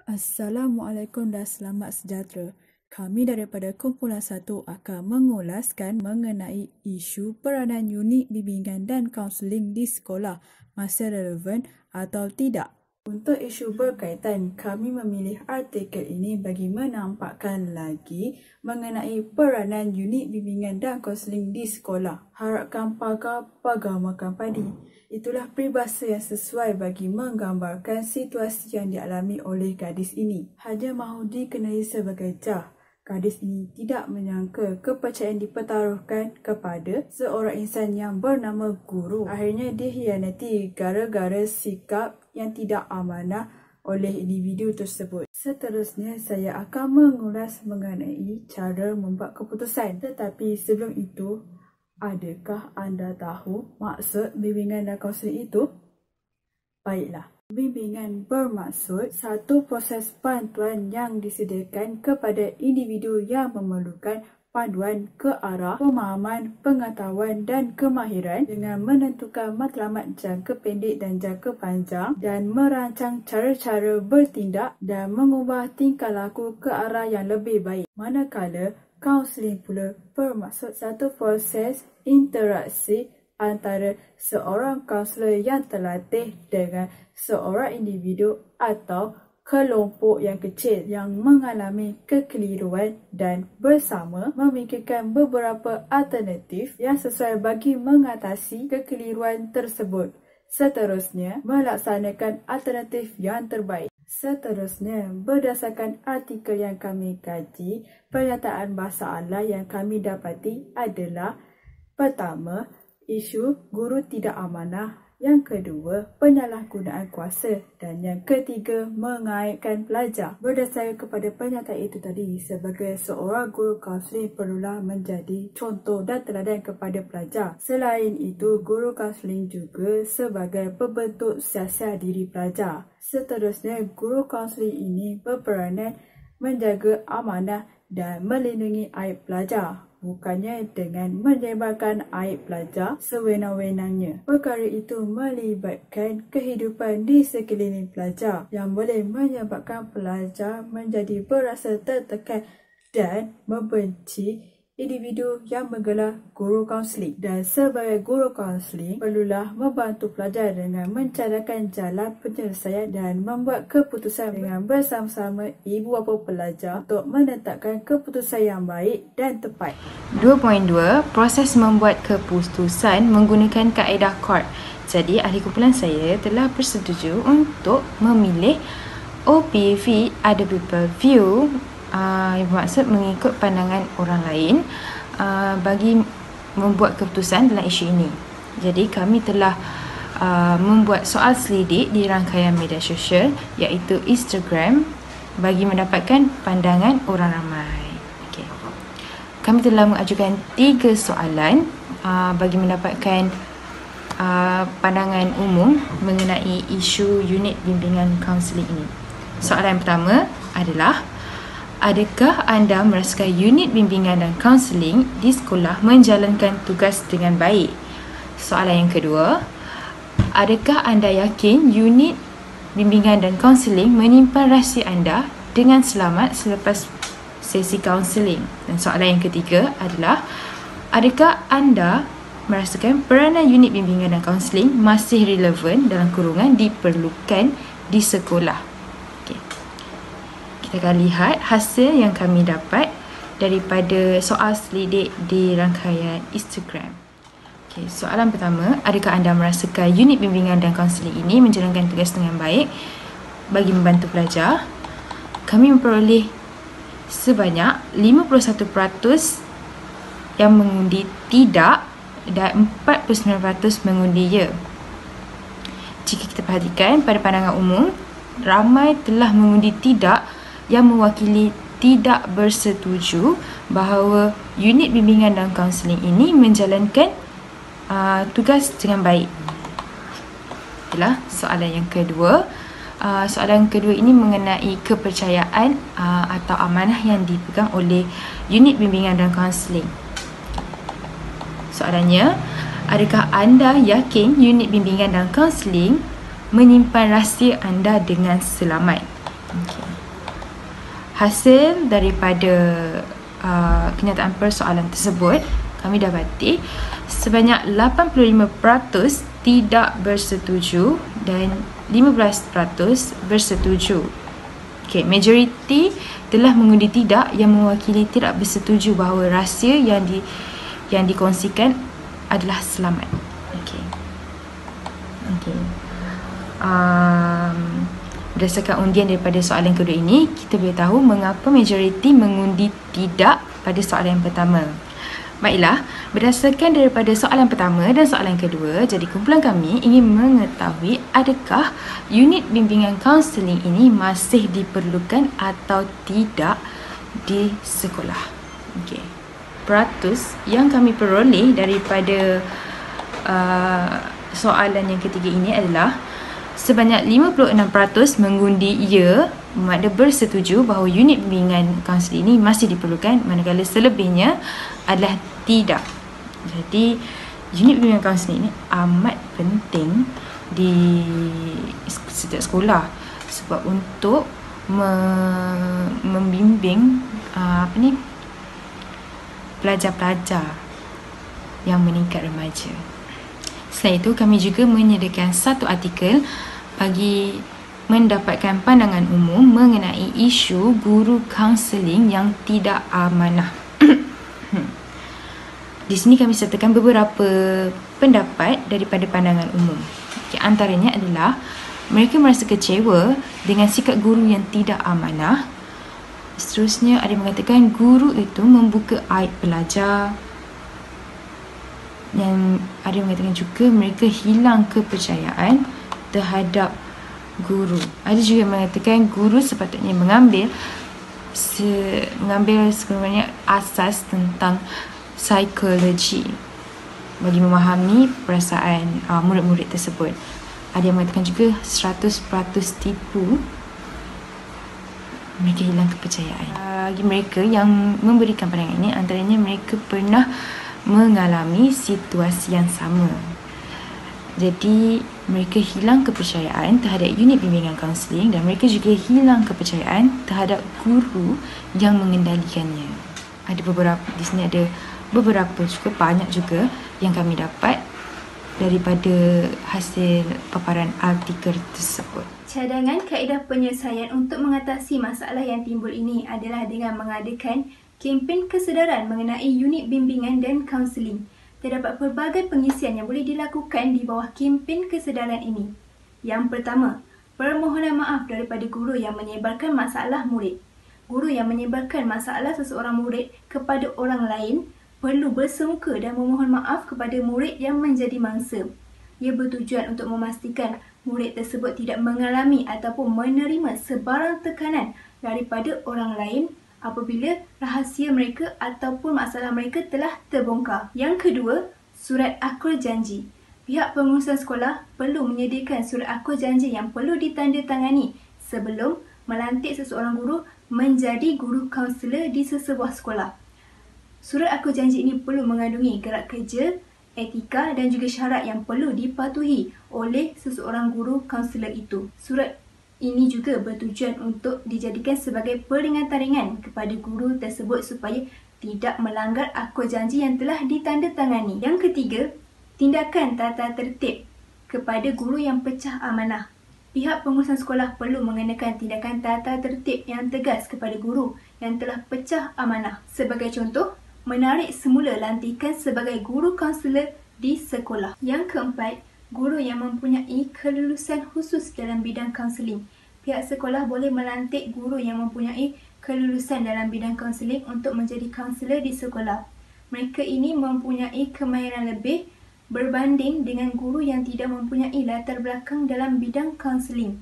Assalamualaikum dan selamat sejahtera. Kami daripada Kumpulan 1 akan mengulaskan mengenai isu peranan unit bimbingan dan kaunseling di sekolah masih relevan atau tidak. Untuk isu berkaitan, kami memilih artikel ini bagi menampakkan lagi mengenai peranan unit bimbingan dan kaunseling di sekolah. Harapkan pagar makan padi. Itulah peribahasa yang sesuai bagi menggambarkan situasi yang dialami oleh gadis ini. Hanya mahu dikenali sebagai Jah. Gadis ini tidak menyangka kepercayaan dipertaruhkan kepada seorang insan yang bernama guru. Akhirnya dihianati gara-gara sikap yang tidak amanah oleh individu tersebut. Seterusnya, saya akan mengulas mengenai cara membuat keputusan. Tetapi sebelum itu, adakah anda tahu maksud bimbingan dan kaunseling itu? Baiklah, bimbingan bermaksud satu proses bantuan yang disediakan kepada individu yang memerlukan panduan ke arah pemahaman, pengetahuan dan kemahiran dengan menentukan matlamat jangka pendek dan jangka panjang dan merancang cara-cara bertindak dan mengubah tingkah laku ke arah yang lebih baik. Manakala kaunseling pula bermaksud satu proses interaksi antara seorang kaunselor yang terlatih dengan seorang individu atau kelompok yang kecil yang mengalami kekeliruan dan bersama memikirkan beberapa alternatif yang sesuai bagi mengatasi kekeliruan tersebut. Seterusnya, melaksanakan alternatif yang terbaik. Seterusnya, berdasarkan artikel yang kami kaji, pernyataan bahasa Allah yang kami dapati adalah: pertama, isu guru tidak amanah. Yang kedua, penyalahgunaan kuasa. Dan yang ketiga, mengaitkan pelajar. Berdasarkan kepada pernyataan itu tadi, sebagai seorang guru kaunseling perlulah menjadi contoh dan teladan kepada pelajar. Selain itu, guru kaunseling juga sebagai pembentuk siasat diri pelajar. Seterusnya, guru kaunseling ini berperanan menjaga amanah dan melindungi aib pelajar, bukannya dengan menyebarkan aib pelajar sewenang-wenangnya. Perkara itu melibatkan kehidupan di sekeliling pelajar yang boleh menyebabkan pelajar menjadi berasa tertekan dan membenci individu yang menggelar guru kaunseling. Dan sebagai guru kaunseling, perlulah membantu pelajar dengan mencadangkan jalan penyelesaian dan membuat keputusan dengan bersama-sama ibu bapa pelajar untuk menetapkan keputusan yang baik dan tepat. 2.2. Proses membuat keputusan menggunakan kaedah CORD. Jadi, ahli kumpulan saya telah bersetuju untuk memilih OPV, Other People View, yang bermaksud mengikut pandangan orang lain bagi membuat keputusan dalam isu ini. Jadi kami telah membuat soal selidik di rangkaian media sosial iaitu Instagram bagi mendapatkan pandangan orang ramai. Okay. Kami telah mengajukan 3 soalan bagi mendapatkan pandangan umum mengenai isu unit bimbingan kaunseling ini. Soalan pertama adalah: adakah anda merasakan unit bimbingan dan kaunseling di sekolah menjalankan tugas dengan baik? Soalan yang kedua, adakah anda yakin unit bimbingan dan kaunseling menyimpan rahsia anda dengan selamat selepas sesi kaunseling? Dan soalan yang ketiga adalah: adakah anda merasakan peranan unit bimbingan dan kaunseling masih relevan dalam kurungan diperlukan di sekolah? Kita akan lihat hasil yang kami dapat daripada soal selidik di rangkaian Instagram. Okay, soalan pertama, adakah anda merasakan unit bimbingan dan kaunseling ini menjalankan tugas dengan baik bagi membantu pelajar? Kami memperoleh sebanyak 51% yang mengundi tidak dan 49% mengundi ya. Jika kita perhatikan pada pandangan umum, ramai telah mengundi tidak yang mewakili tidak bersetuju bahawa unit bimbingan dan kaunseling ini menjalankan tugas dengan baik. Itulah soalan yang kedua. Soalan kedua ini mengenai kepercayaan atau amanah yang dipegang oleh unit bimbingan dan kaunseling. Soalannya, adakah anda yakin unit bimbingan dan kaunseling menyimpan rahsia anda dengan selamat? Okay. Hasil daripada kenyataan persoalan tersebut, kami dapati sebanyak 85% tidak bersetuju dan 15% bersetuju. Okay, majoriti telah mengundi tidak, yang mewakili tidak bersetuju bahawa rahsia yang dikongsikan adalah selamat. Okay. Berdasarkan undian daripada soalan kedua ini, kita boleh tahu mengapa majoriti mengundi tidak pada soalan yang pertama. Baiklah, berdasarkan daripada soalan pertama dan soalan kedua, jadi kumpulan kami ingin mengetahui adakah unit bimbingan kaunseling ini masih diperlukan atau tidak di sekolah. Okey. Peratus yang kami peroleh daripada soalan yang ketiga ini adalah sebanyak 56% mengundi ya, bermakna bersetuju bahawa unit bimbingan kaunseling ini masih diperlukan, manakala selebihnya adalah tidak. Jadi unit bimbingan kaunseling ini amat penting di setiap sekolah, sebab untuk membimbing pelajar-pelajar yang meningkat remaja. Selain itu, kami juga menyediakan satu artikel bagi mendapatkan pandangan umum mengenai isu guru kaunseling yang tidak amanah. Di sini kami sertakan beberapa pendapat daripada pandangan umum. Antaranya adalah mereka merasa kecewa dengan sikap guru yang tidak amanah. Seterusnya, ada yang mengatakan guru itu membuka aib pelajar. Yang ada yang mengatakan juga mereka hilang kepercayaan terhadap guru. Ada juga yang mengatakan guru sepatutnya mengambil sebenarnya asas tentang psikologi bagi memahami perasaan murid-murid tersebut. Ada yang mengatakan juga 100% tipu, mereka hilang kepercayaan. Bagi mereka yang memberikan pandangan ini, antaranya mereka pernah mengalami situasi yang sama. Jadi mereka hilang kepercayaan terhadap unit bimbingan kaunseling dan mereka juga hilang kepercayaan terhadap guru yang mengendalikannya. Ada beberapa di sini, ada beberapa juga, banyak juga yang kami dapat daripada hasil paparan artikel tersebut. Cadangan kaedah penyelesaian untuk mengatasi masalah yang timbul ini adalah dengan mengadakan kempen kesedaran mengenai unit bimbingan dan kaunseling. Terdapat pelbagai pengisian yang boleh dilakukan di bawah kempen kesedaran ini. Yang pertama, permohonan maaf daripada guru yang menyebarkan masalah murid. Guru yang menyebarkan masalah seseorang murid kepada orang lain perlu bersemuka dan memohon maaf kepada murid yang menjadi mangsa. Ia bertujuan untuk memastikan murid tersebut tidak mengalami ataupun menerima sebarang tekanan daripada orang lain apabila rahsia mereka ataupun masalah mereka telah terbongkar. Yang kedua, surat akur janji. Pihak pengurusan sekolah perlu menyediakan surat akur janji yang perlu ditandatangani sebelum melantik seseorang guru menjadi guru kaunselor di sesebuah sekolah. Surat akur janji ini perlu mengandungi gerak kerja, etika dan juga syarat yang perlu dipatuhi oleh seseorang guru kaunselor itu. Surat ini juga bertujuan untuk dijadikan sebagai peringatan ringan kepada guru tersebut supaya tidak melanggar akur janji yang telah ditandatangani. Yang ketiga, tindakan tata tertib kepada guru yang pecah amanah. Pihak pengurusan sekolah perlu mengenakan tindakan tata tertib yang tegas kepada guru yang telah pecah amanah. Sebagai contoh, menarik semula lantikan sebagai guru kaunselor di sekolah. Yang keempat, guru yang mempunyai kelulusan khusus dalam bidang kaunseling. Pihak sekolah boleh melantik guru yang mempunyai kelulusan dalam bidang kaunseling untuk menjadi kaunselor di sekolah. Mereka ini mempunyai kemahiran lebih berbanding dengan guru yang tidak mempunyai latar belakang dalam bidang kaunseling.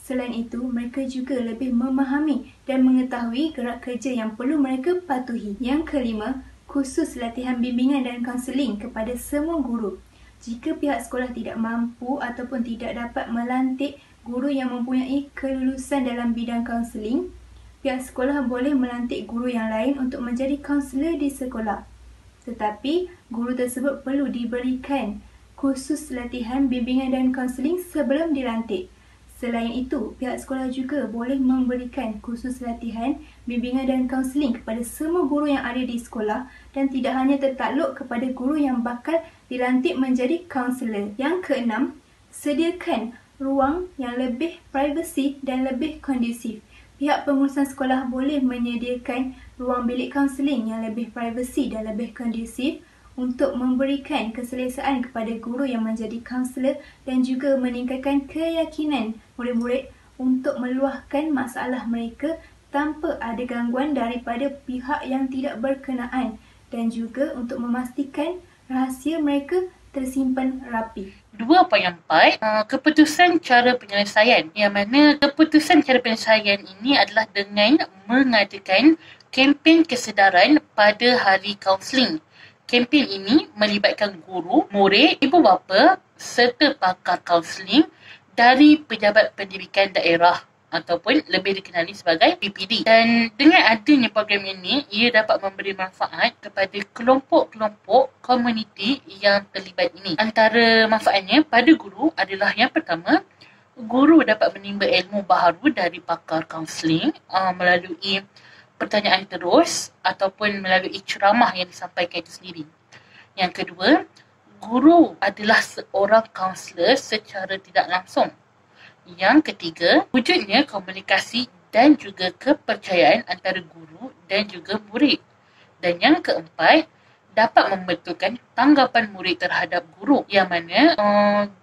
Selain itu, mereka juga lebih memahami dan mengetahui gerak kerja yang perlu mereka patuhi. Yang kelima, khusus latihan bimbingan dan kaunseling kepada semua guru. Jika pihak sekolah tidak mampu ataupun tidak dapat melantik guru yang mempunyai kelulusan dalam bidang kaunseling, pihak sekolah boleh melantik guru yang lain untuk menjadi kaunselor di sekolah. Tetapi, guru tersebut perlu diberikan khusus latihan bimbingan dan kaunseling sebelum dilantik. Selain itu, pihak sekolah juga boleh memberikan kursus latihan, bimbingan dan kaunseling kepada semua guru yang ada di sekolah dan tidak hanya tertakluk kepada guru yang bakal dilantik menjadi kaunselor. Yang keenam, sediakan ruang yang lebih privasi dan lebih kondusif. Pihak pengurusan sekolah boleh menyediakan ruang bilik kaunseling yang lebih privasi dan lebih kondusif untuk memberikan keselesaan kepada guru yang menjadi kaunselor dan juga meningkatkan keyakinan murid-murid untuk meluahkan masalah mereka tanpa ada gangguan daripada pihak yang tidak berkenaan dan juga untuk memastikan rahsia mereka tersimpan rapi. 2.4 keputusan cara penyelesaian, yang mana keputusan cara penyelesaian ini adalah dengan mengadakan kempen kesedaran pada hari kaunseling. Kempen ini melibatkan guru, murid, ibu bapa serta pakar kaunseling dari pejabat pendidikan daerah ataupun lebih dikenali sebagai PPD. Dan dengan adanya program ini, ia dapat memberi manfaat kepada kelompok-kelompok komuniti yang terlibat ini. Antara manfaatnya pada guru adalah yang pertama, guru dapat menimba ilmu baharu dari pakar kaunseling melalui pertanyaan terus ataupun melalui ceramah yang disampaikan itu sendiri. Yang kedua, guru adalah seorang kaunselor secara tidak langsung. Yang ketiga, wujudnya komunikasi dan juga kepercayaan antara guru dan juga murid. Dan yang keempat, dapat membetulkan tanggapan murid terhadap guru, yang mana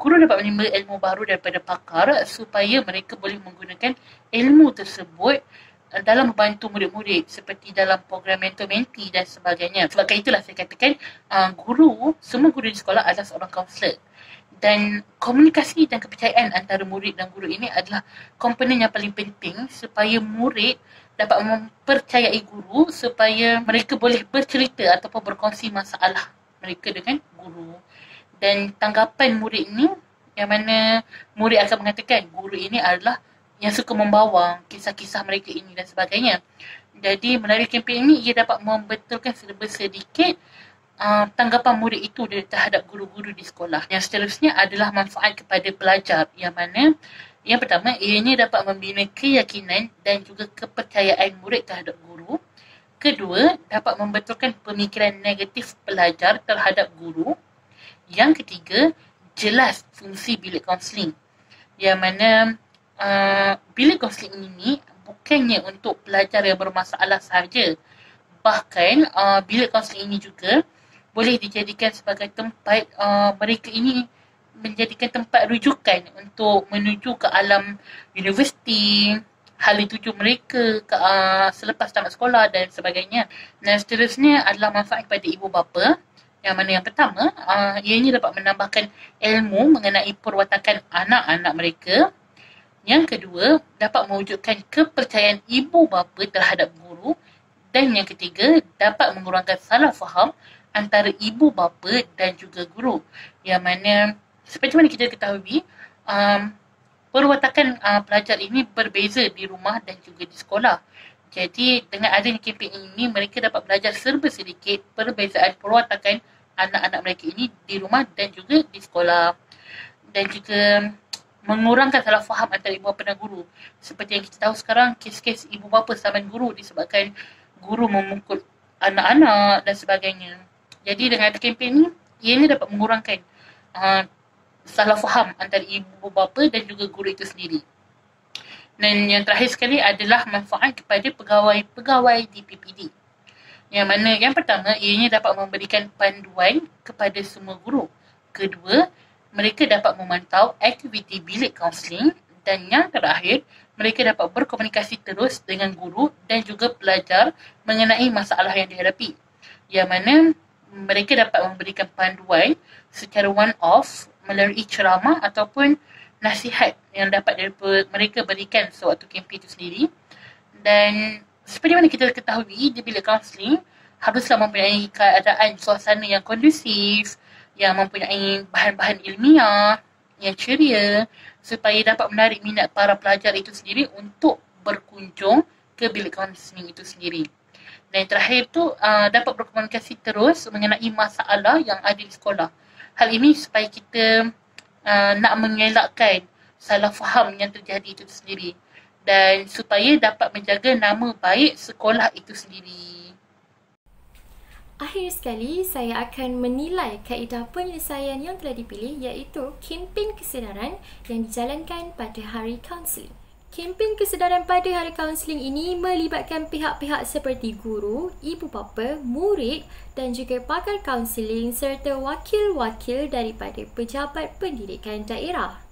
guru dapat menimba ilmu baru daripada pakar supaya mereka boleh menggunakan ilmu tersebut dalam membantu murid-murid seperti dalam program mentor-mentee dan sebagainya. Sebab itulah saya katakan semua guru di sekolah adalah seorang kaunselor. Dan komunikasi dan kepercayaan antara murid dan guru ini adalah komponen yang paling penting supaya murid dapat mempercayai guru supaya mereka boleh bercerita ataupun berkongsi masalah mereka dengan guru. Dan tanggapan murid ini, yang mana murid akan mengatakan guru ini adalah yang suka membawa kisah-kisah mereka ini dan sebagainya. Jadi melalui kempen ini, ia dapat membetulkan sedikit tanggapan murid itu terhadap guru-guru di sekolah. Yang seterusnya adalah manfaat kepada pelajar, yang mana yang pertama, ianya dapat membina keyakinan dan juga kepercayaan murid terhadap guru. Kedua, dapat membetulkan pemikiran negatif pelajar terhadap guru. Yang ketiga, jelas fungsi bilik kaunseling, yang mana bilik kaunseling ini bukannya untuk pelajar yang bermasalah sahaja. Bahkan bilik kaunseling ini juga boleh dijadikan sebagai tempat mereka ini menjadikan tempat rujukan untuk menuju ke alam universiti, hal tuju mereka selepas tamat sekolah dan sebagainya. Dan seterusnya adalah manfaat kepada ibu bapa, yang mana yang pertama, ianya dapat menambahkan ilmu mengenai perwatakan anak-anak mereka. Yang kedua, dapat mewujudkan kepercayaan ibu bapa terhadap guru. Dan yang ketiga, dapat mengurangkan salah faham antara ibu bapa dan juga guru. Yang mana, seperti mana kita ketahui, perwatakan pelajar ini berbeza di rumah dan juga di sekolah. Jadi, dengan adanya kempen ini, mereka dapat belajar serba sedikit perbezaan perwatakan anak-anak mereka ini di rumah dan juga di sekolah. Dan juga mengurangkan salah faham antara ibu bapa dan guru. Seperti yang kita tahu sekarang, kes-kes ibu bapa saman guru disebabkan guru memukul anak-anak dan sebagainya. Jadi dengan kempen ini, ianya dapat mengurangkan salah faham antara ibu bapa dan juga guru itu sendiri. Dan yang terakhir sekali adalah manfaat kepada pegawai-pegawai di PPD. Yang mana yang pertama, ianya dapat memberikan panduan kepada semua guru. Kedua, mereka dapat memantau aktiviti bilik kaunseling. Dan yang terakhir, mereka dapat berkomunikasi terus dengan guru dan juga pelajar mengenai masalah yang dihadapi. Yang mana mereka dapat memberikan panduan secara one-off melalui ceramah ataupun nasihat yang dapat mereka berikan sewaktu kempen itu sendiri. Dan seperti mana kita ketahui, di bilik kaunseling haruslah mempunyai keadaan suasana yang kondusif, yang mempunyai bahan-bahan ilmiah, yang ceria, supaya dapat menarik minat para pelajar itu sendiri untuk berkunjung ke bilik kaunseling itu sendiri. Dan yang terakhir tu, dapat berkomunikasi terus mengenai masalah yang ada di sekolah. Hal ini supaya kita nak mengelakkan salah faham yang terjadi itu sendiri dan supaya dapat menjaga nama baik sekolah itu sendiri. Akhir sekali, saya akan menilai kaedah penyelesaian yang telah dipilih iaitu kempen kesedaran yang dijalankan pada hari kaunseling. Kempen kesedaran pada hari kaunseling ini melibatkan pihak-pihak seperti guru, ibu bapa, murid dan juga pakar kaunseling serta wakil-wakil daripada pejabat pendidikan daerah.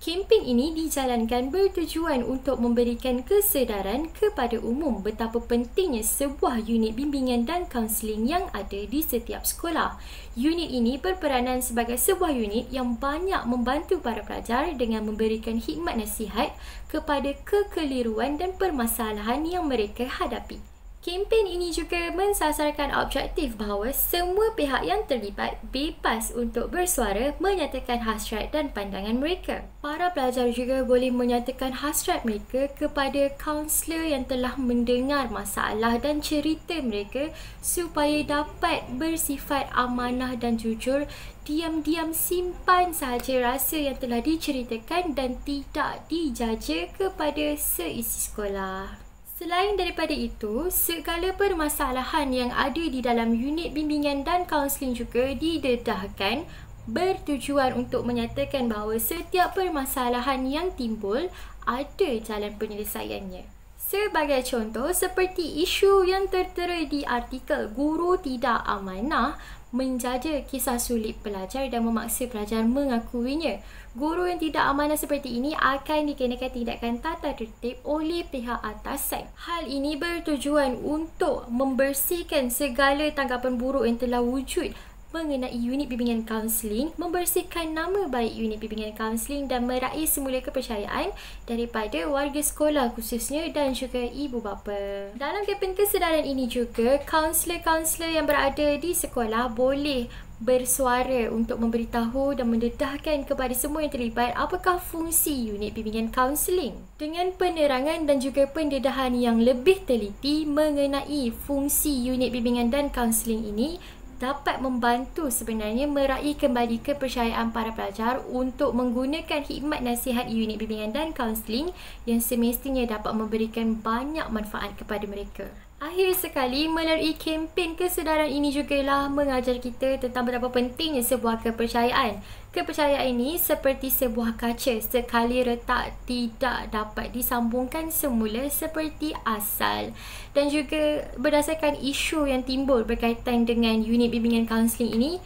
Kempen ini dijalankan bertujuan untuk memberikan kesedaran kepada umum betapa pentingnya sebuah unit bimbingan dan kaunseling yang ada di setiap sekolah. Unit ini berperanan sebagai sebuah unit yang banyak membantu para pelajar dengan memberikan khidmat nasihat kepada kekeliruan dan permasalahan yang mereka hadapi. Kempen ini juga mensasarkan objektif bahawa semua pihak yang terlibat bebas untuk bersuara menyatakan hasrat dan pandangan mereka. Para pelajar juga boleh menyatakan hasrat mereka kepada kaunselor yang telah mendengar masalah dan cerita mereka supaya dapat bersifat amanah dan jujur, diam-diam simpan sahaja rasa yang telah diceritakan dan tidak dijaja kepada seisi sekolah. Selain daripada itu, segala permasalahan yang ada di dalam unit bimbingan dan kaunseling juga didedahkan bertujuan untuk menyatakan bahawa setiap permasalahan yang timbul ada jalan penyelesaiannya. Sebagai contoh, seperti isu yang tertera di artikel Guru Tidak Amanah menjaja kisah sulit pelajar dan memaksa pelajar mengakuinya. Guru yang tidak amanah seperti ini akan dikenakan tindakan tata tertib oleh pihak atasan. Hal ini bertujuan untuk membersihkan segala tanggapan buruk yang telah wujud mengenai unit bimbingan kaunseling, membersihkan nama baik unit bimbingan kaunseling dan meraih semula kepercayaan daripada warga sekolah khususnya dan juga ibu bapa. Dalam kempen kesedaran ini juga, kaunselor-kaunselor yang berada di sekolah boleh bersuara untuk memberitahu dan mendedahkan kepada semua yang terlibat apakah fungsi unit bimbingan kaunseling. Dengan penerangan dan juga pendedahan yang lebih teliti mengenai fungsi unit bimbingan dan kaunseling ini, dapat membantu sebenarnya meraih kembali kepercayaan para pelajar untuk menggunakan khidmat nasihat unit bimbingan dan kaunseling yang semestinya dapat memberikan banyak manfaat kepada mereka. Akhir sekali, melalui kempen kesedaran ini jugalah mengajar kita tentang betapa pentingnya sebuah kepercayaan. Kepercayaan ini seperti sebuah kaca, sekali retak tidak dapat disambungkan semula seperti asal. Dan juga berdasarkan isu yang timbul berkaitan dengan unit bimbingan kaunseling ini,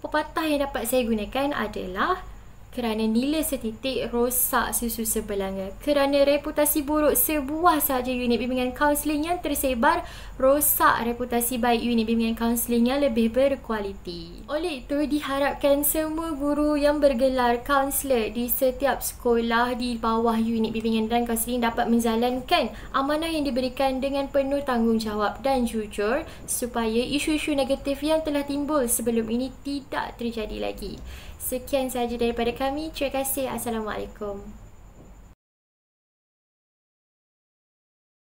pepatah yang dapat saya gunakan adalah kerana nila setitik rosak susu sebelanga. Kerana reputasi buruk sebuah sahaja unit bimbingan kaunseling yang tersebar, rosak reputasi baik unit bimbingan kaunseling yang lebih berkualiti. Oleh itu, diharapkan semua guru yang bergelar kaunselor di setiap sekolah di bawah unit bimbingan dan kaunseling dapat menjalankan amanah yang diberikan dengan penuh tanggungjawab dan jujur supaya isu-isu negatif yang telah timbul sebelum ini tidak terjadi lagi. Sekian sahaja daripada kami. Terima kasih. Assalamualaikum.